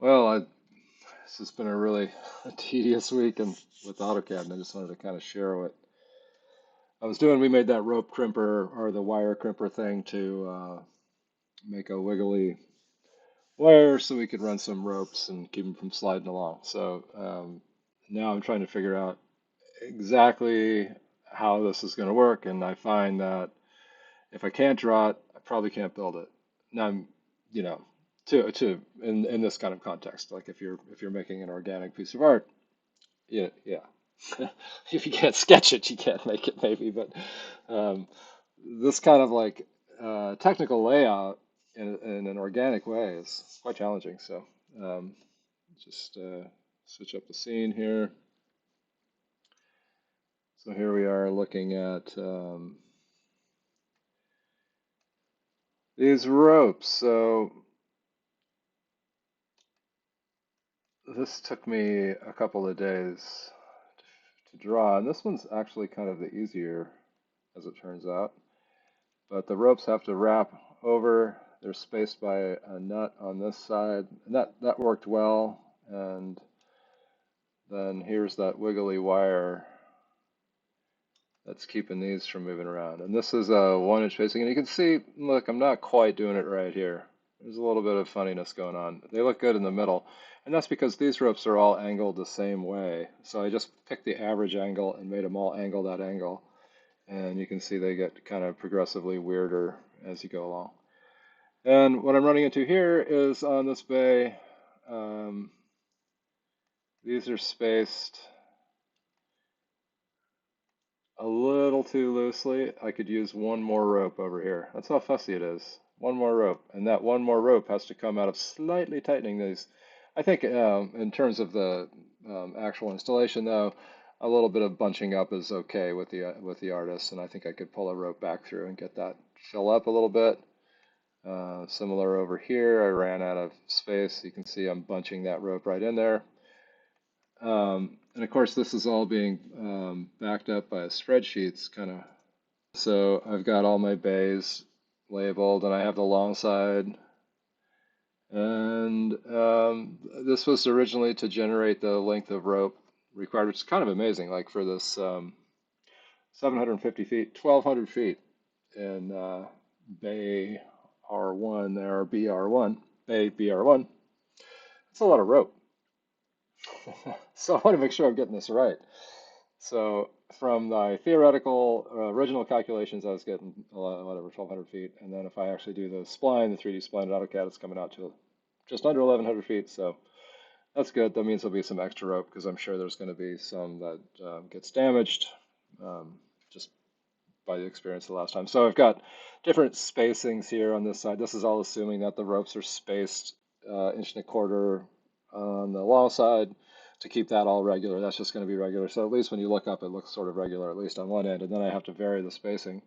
Well, this has been a really tedious week and with AutoCAD, and I just wanted to kind of share what I was doing. We made that rope crimper or the wire crimper thing to make a wiggly wire so we could run some ropes and keep them from sliding along. So now I'm trying to figure out exactly how this is going to work, and I find that if I can't draw it, I probably can't build it. Now I'm, you know, to in this kind of context, like if you're making an organic piece of art, yeah, yeah. If you can't sketch it, you can't make it, maybe. But um, this kind of like technical layout in an organic way is quite challenging. So um, just switch up the scene here. So here we are looking at these ropes. So this took me a couple of days to draw, and this one's actually kind of the easier, as it turns out. But the ropes have to wrap over. They're spaced by a nut on this side. And that worked well. And then here's that wiggly wire that's keeping these from moving around. And this is a 1 inch spacing. And you can see, look, I'm not quite doing it right here. There's a little bit of funniness going on. They look good in the middle. And that's because these ropes are all angled the same way. So I just picked the average angle and made them all angle that angle. And you can see they get kind of progressively weirder as you go along. And what I'm running into here is on this bay, um, these are spaced a little too loosely. I could use one more rope over here. That's how fussy it is. One more rope. And that one more rope has to come out of slightly tightening these. I think in terms of the actual installation, though, a little bit of bunching up is okay with the artist, and I think I could pull a rope back through and get that fill up a little bit. Similar over here, I ran out of space. You can see I'm bunching that rope right in there. And of course, this is all being backed up by a spreadsheet. It's kind of so I've got all my bays labeled, and I have the long side. And this was originally to generate the length of rope required, which is kind of amazing. Like for this 750 feet, 1,200 feet in Bay R1 there, BR1, Bay BR1. That's a lot of rope. So I want to make sure I'm getting this right. So from my theoretical original calculations, I was getting whatever 1,200 feet, and then if I actually do the spline, the 3D spline at AutoCAD, it's coming out to just under 1,100 feet. So that's good. That means there'll be some extra rope because I'm sure there's going to be some that gets damaged just by the experience the last time. So I've got different spacings here on this side. This is all assuming that the ropes are spaced 1.25 inches on the long side to keep that all regular. That's just going to be regular. So at least when you look up, it looks sort of regular, at least on one end. And then I have to vary the spacing.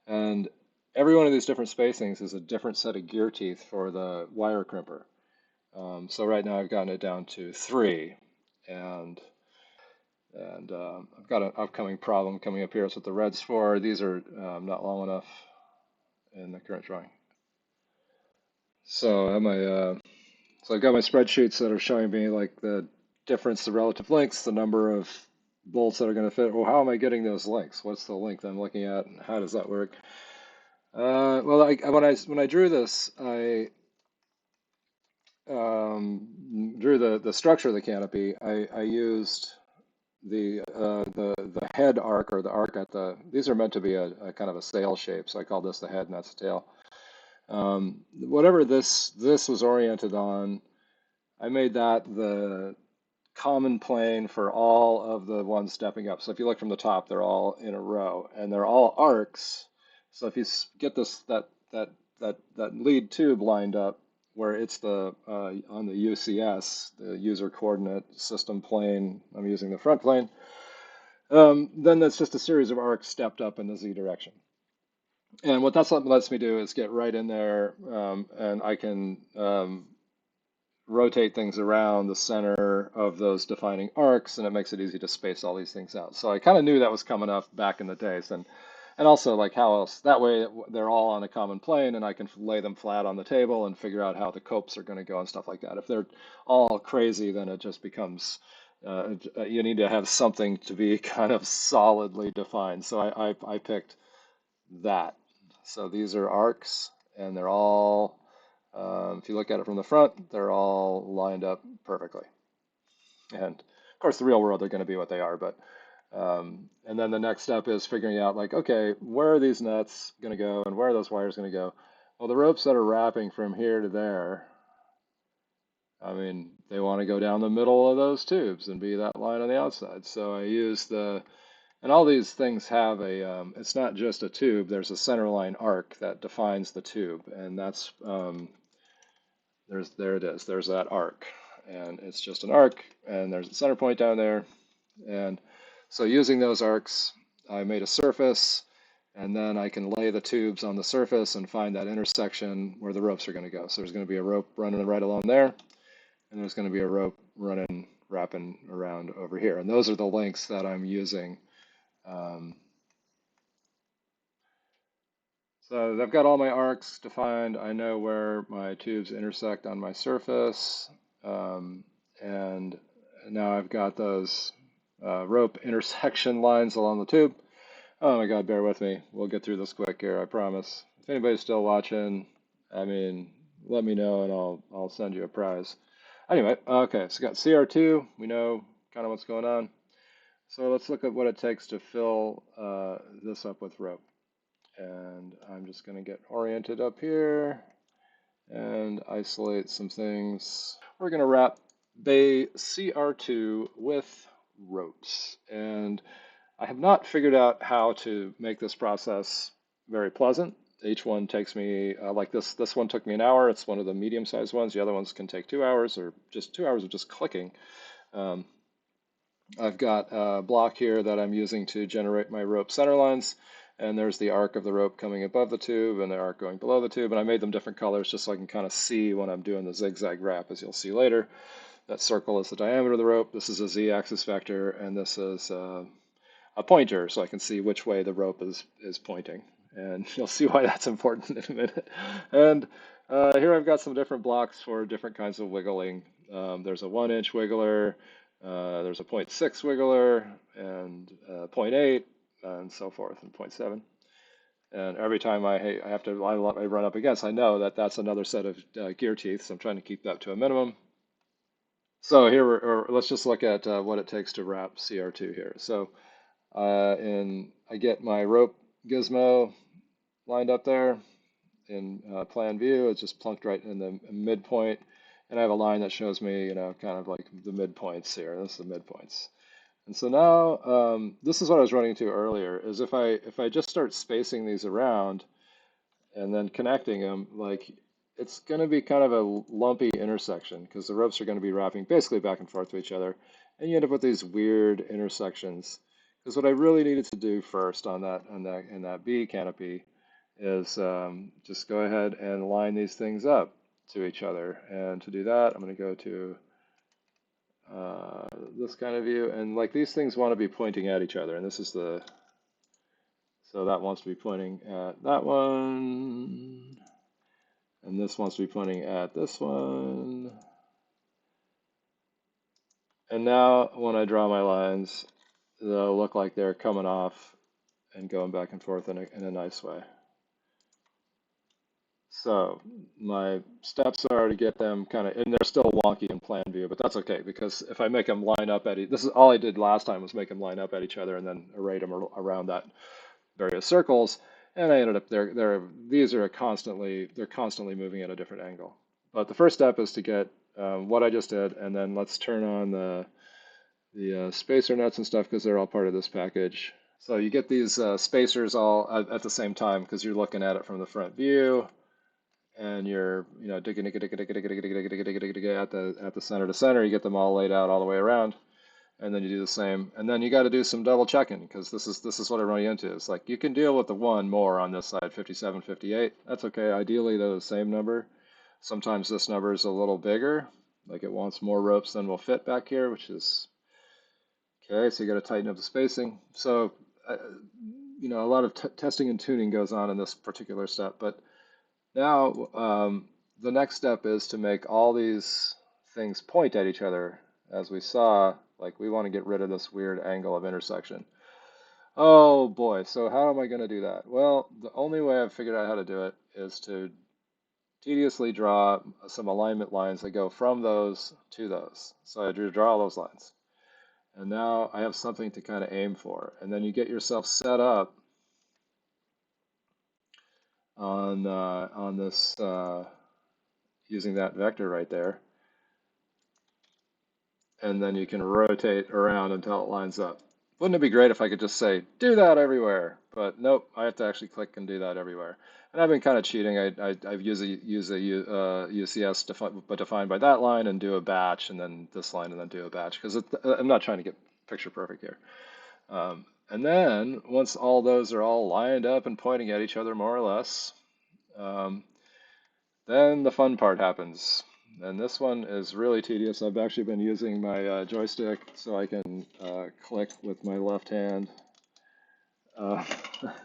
And every one of these different spacings is a different set of gear teeth for the wire crimper. So right now I've gotten it down to 3. And I've got an upcoming problem coming up here. That's what the red's for. These are not long enough in the current drawing. So I've got my spreadsheets that are showing me like the difference, the relative lengths, the number of bolts that are going to fit. Well, how am I getting those lengths? What's the length I'm looking at, and how does that work? When I drew this, I drew the structure of the canopy. I used the head arc or the arc at the. These are meant to be a kind of a sail shape, so I call this the head and that's the tail. Whatever this was oriented on, I made that the common plane for all of the ones stepping up. So if you look from the top, they're all in a row, and they're all arcs. So if you get that lead tube lined up, where it's the on the UCS, the user coordinate system plane, I'm using the front plane. Then that's just a series of arcs stepped up in the Z direction. And what that lets me do is get right in there, and I can rotate things around the center of those defining arcs, and it makes it easy to space all these things out. So I kind of knew that was coming up back in the days, and And also, like, how else? That way, they're all on a common plane, and I can lay them flat on the table and figure out how the copes are going to go and stuff like that. If they're all crazy, then it just becomes you need to have something to be kind of solidly defined. So I picked that. So these are arcs, and they're all, if you look at it from the front, they're all lined up perfectly. And of course, the real world, they're going to be what they are, but and then the next step is figuring out like, okay, where are these nuts going to go and where are those wires going to go? Well, the ropes that are wrapping from here to there, I mean, they want to go down the middle of those tubes and be that line on the outside. So I use and all these things have it's not just a tube, there's a center line arc that defines the tube. And that's, there it is, there's that arc. And it's just an arc, and there's a center point down there. And so using those arcs, I made a surface, and then I can lay the tubes on the surface and find that intersection where the ropes are going to go. So there's going to be a rope running right along there, and there's going to be a rope running, wrapping around over here. And those are the links that I'm using. So I've got all my arcs defined. I know where my tubes intersect on my surface. And now I've got those rope intersection lines along the tube. Oh my God, bear with me. We'll get through this quick here, I promise. If anybody's still watching, I mean, let me know and I'll send you a prize. Anyway, okay, so we got CR2. We know kind of what's going on. So let's look at what it takes to fill this up with rope. And I'm just going to get oriented up here and isolate some things. We're going to wrap bay CR2 with ropes. And I have not figured out how to make this process very pleasant. Each one takes me, like this one took me an hour. It's one of the medium-sized ones. The other ones can take 2 hours or just 2 hours of just clicking. I've got a block here that I'm using to generate my rope center lines. And there's the arc of the rope coming above the tube and the arc going below the tube. And I made them different colors just so I can kind of see when I'm doing the zigzag wrap, as you'll see later. That circle is the diameter of the rope. This is a z-axis vector, and this is a pointer, so I can see which way the rope is pointing. And you'll see why that's important in a minute. And here I've got some different blocks for different kinds of wiggling. There's a 1-inch wiggler, there's a 0.6 wiggler, and 0.8, and so forth, and 0.7. And every time I run up against, I know that that's another set of gear teeth, so I'm trying to keep that to a minimum. So here, let's just look at what it takes to wrap CR2 here. So I get my rope gizmo lined up there in plan view. It's just plunked right in the midpoint. And I have a line that shows me, kind of like the midpoints here. This is the midpoints. And so now, this is what I was running into earlier, is if I just start spacing these around and then connecting them, like, it's going to be kind of a lumpy intersection because the ropes are going to be wrapping basically back and forth to each other. And you end up with these weird intersections. Because what I really needed to do first in that bee canopy is just go ahead and line these things up to each other. And to do that, I'm going to go to this kind of view. And like these things want to be pointing at each other. And this is so that wants to be pointing at that one. And this wants to be pointing at this one. And now when I draw my lines, they'll look like they're coming off and going back and forth in a nice way. So my steps are to get them kind of, and they're still wonky in plan view, but that's okay because if I make them line up this is all I did last time was make them line up at each other and then array them around that various circles. And I ended up these are they're constantly moving at a different angle. But the first step is to get what I just did, and then let's turn on the spacer nuts and stuff because they're all part of this package. So you get these spacers all at the same time because you're looking at it from the front view, and you're digging at the center to center. You get them all laid out all the way around, and then you do the same. And then you got to do some double checking because this is what I run into. It's like you can deal with the one more on this side, 57, 58. That's okay. Ideally, they're the same number. Sometimes this number is a little bigger, like it wants more ropes than will fit back here, which is okay. So you got to tighten up the spacing. So a lot of testing and tuning goes on in this particular step. But now the next step is to make all these things point at each other. As we saw, like we want to get rid of this weird angle of intersection. Oh boy, so how am I going to do that? Well, the only way I've figured out how to do it is to tediously draw some alignment lines that go from those to those. So I draw all those lines. And now I have something to kind of aim for. And then you get yourself set up on this using that vector right there. And then you can rotate around until it lines up. Wouldn't it be great if I could just say, do that everywhere? But nope, I have to actually click and do that everywhere. And I've been kind of cheating. I've used a UCS but defined by that line and do a batch, and then this line, and then do a batch, because I'm not trying to get picture perfect here. And then once all those are all lined up and pointing at each other more or less, then the fun part happens. And this one is really tedious. I've actually been using my joystick so I can click with my left hand uh,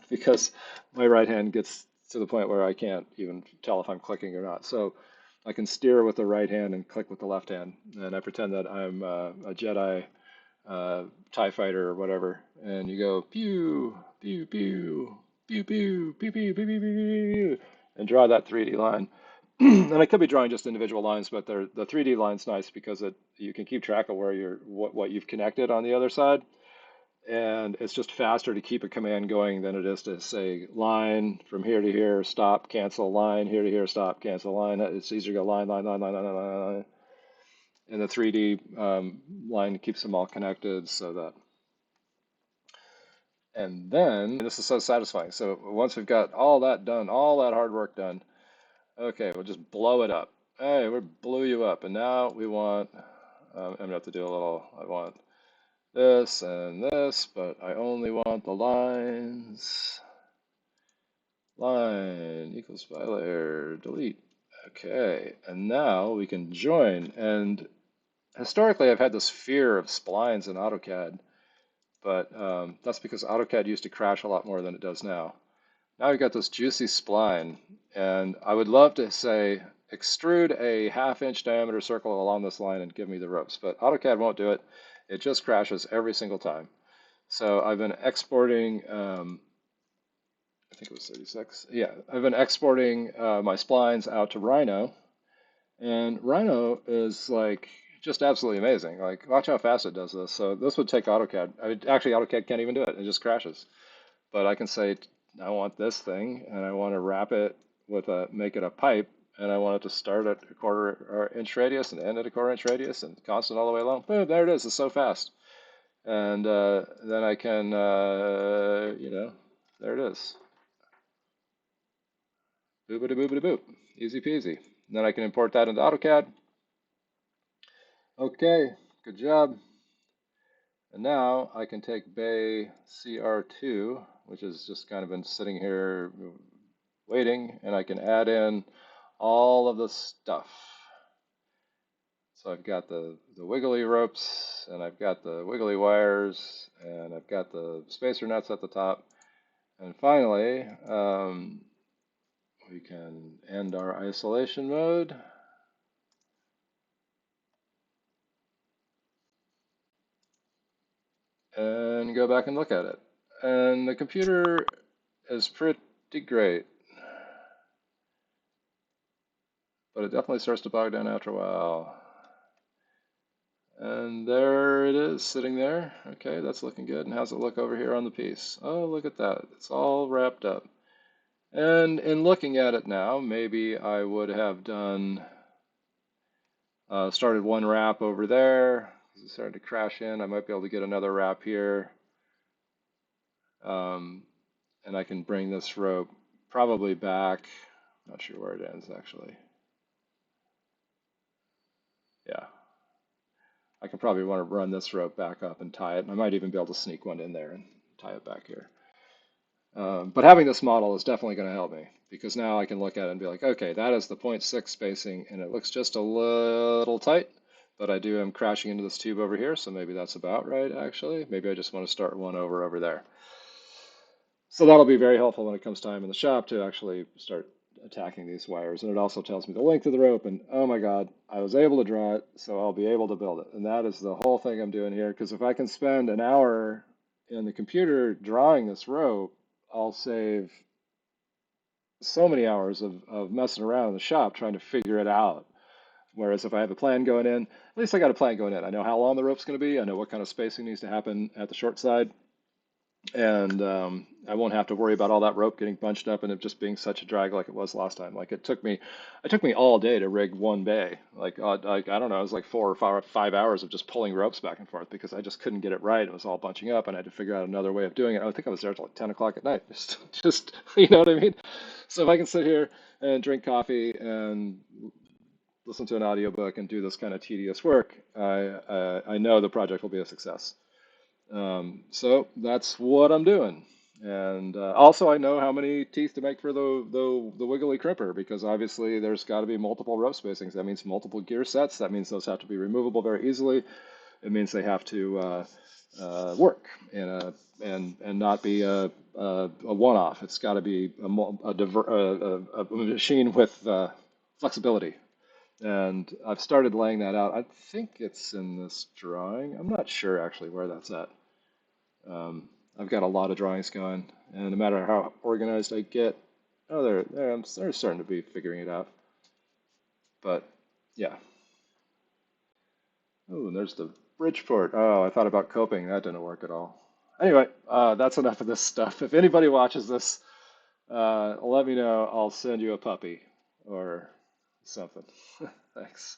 because my right hand gets to the point where I can't even tell if I'm clicking or not. So I can steer with the right hand and click with the left hand. And I pretend that I'm a Jedi TIE fighter or whatever. And you go pew, pew, pew, pew, pew, pew, pew, pew, pew, pew, pew, and draw that 3D line. And I could be drawing just individual lines, but the 3D line's nice because you can keep track of where what you've connected on the other side, and it's just faster to keep a command going than it is to say line from here to here, stop, cancel, line here to here, stop, cancel, line. It's easier to go line, line, line, line, line, line, line. And the 3D line keeps them all connected so that. And then this is so satisfying. So once we've got all that done, all that hard work done. Okay, we'll just blow it up. Hey, we blew you up, and now we want, I'm gonna have to do a little, I want this and this, but I only want the lines. Line equals by layer, delete. Okay, and now we can join. And historically, I've had this fear of splines in AutoCAD, but that's because AutoCAD used to crash a lot more than it does now. Now we've got this juicy spline, and I would love to say extrude a ½ inch diameter circle along this line and give me the ropes, but AutoCAD won't do it. It just crashes every single time. So I've been exporting, I think it was 36. Yeah, I've been exporting my splines out to Rhino, and Rhino is like just absolutely amazing. Like, watch how fast it does this. So this would take AutoCAD. Actually, AutoCAD can't even do it. It just crashes. But I can say, I want this thing, and I want to wrap it with make it a pipe, and I want it to start at a ½ inch radius and end at a ½ inch radius and constant all the way along. Boom, there it is. It's so fast. And then I can, there it is. Boopity boopity boop. Easy peasy. And then I can import that into AutoCAD. Okay, good job. And now I can take Bay CR2, which has just kind of been sitting here waiting, and I can add in all of the stuff. So I've got the wiggly ropes, and I've got the wiggly wires, and I've got the spacer nuts at the top. And finally, we can end our isolation mode. And go back and look at it. And the computer is pretty great, but it definitely starts to bog down after a while. And there it is, sitting there. Okay, that's looking good. And how's it look over here on the piece? Oh, look at that. It's all wrapped up. And in looking at it now, maybe I would have done, started one wrap over there. It's starting to crash in. I might be able to get another wrap here. And I can bring this rope probably back. Not sure where it ends actually. Yeah, I can probably want to run this rope back up and tie it. And I might even be able to sneak one in there and tie it back here. But having this model is definitely going to help me because now I can look at it and be like, okay, that is the 0.6 spacing and it looks just a little tight, but I am crashing into this tube over here, so maybe that's about right actually. Maybe I just want to start one over there. So that'll be very helpful when it comes time in the shop to actually start attacking these wires. And it also tells me the length of the rope. And oh my God, I was able to draw it, so I'll be able to build it. And that is the whole thing I'm doing here. Because if I can spend an hour in the computer drawing this rope, I'll save so many hours of messing around in the shop trying to figure it out. Whereas if I have a plan going in, at least I got a plan going in. I know how long the rope's going to be. I know what kind of spacing needs to happen at the short side, and I won't have to worry about all that rope getting bunched up and it just being such a drag like it was last time. Like it took me all day to rig one bay. Like I don't know, it was like 4 or 5 hours of just pulling ropes back and forth because I just couldn't get it right. It was all bunching up, and I had to figure out another way of doing it. I think I was there till like 10 o'clock at night. Just you know what I mean? So if I can sit here and drink coffee and listen to an audiobook and do this kind of tedious work, I know the project will be a success. So that's what I'm doing. And also, I know how many teeth to make for the wiggly crimper because obviously there's got to be multiple row spacings. That means multiple gear sets. That means those have to be removable very easily. It means they have to work in and not be a one-off. It's got to be a machine with flexibility. And I've started laying that out. I think it's in this drawing. I'm not sure actually where that's at. I've got a lot of drawings going, and no matter how organized I get, oh, they're starting to be figuring it out. But yeah. Oh, and there's the Bridgeport. Oh, I thought about coping. That didn't work at all. Anyway, that's enough of this stuff. If anybody watches this, let me know. I'll send you a puppy or something. Thanks.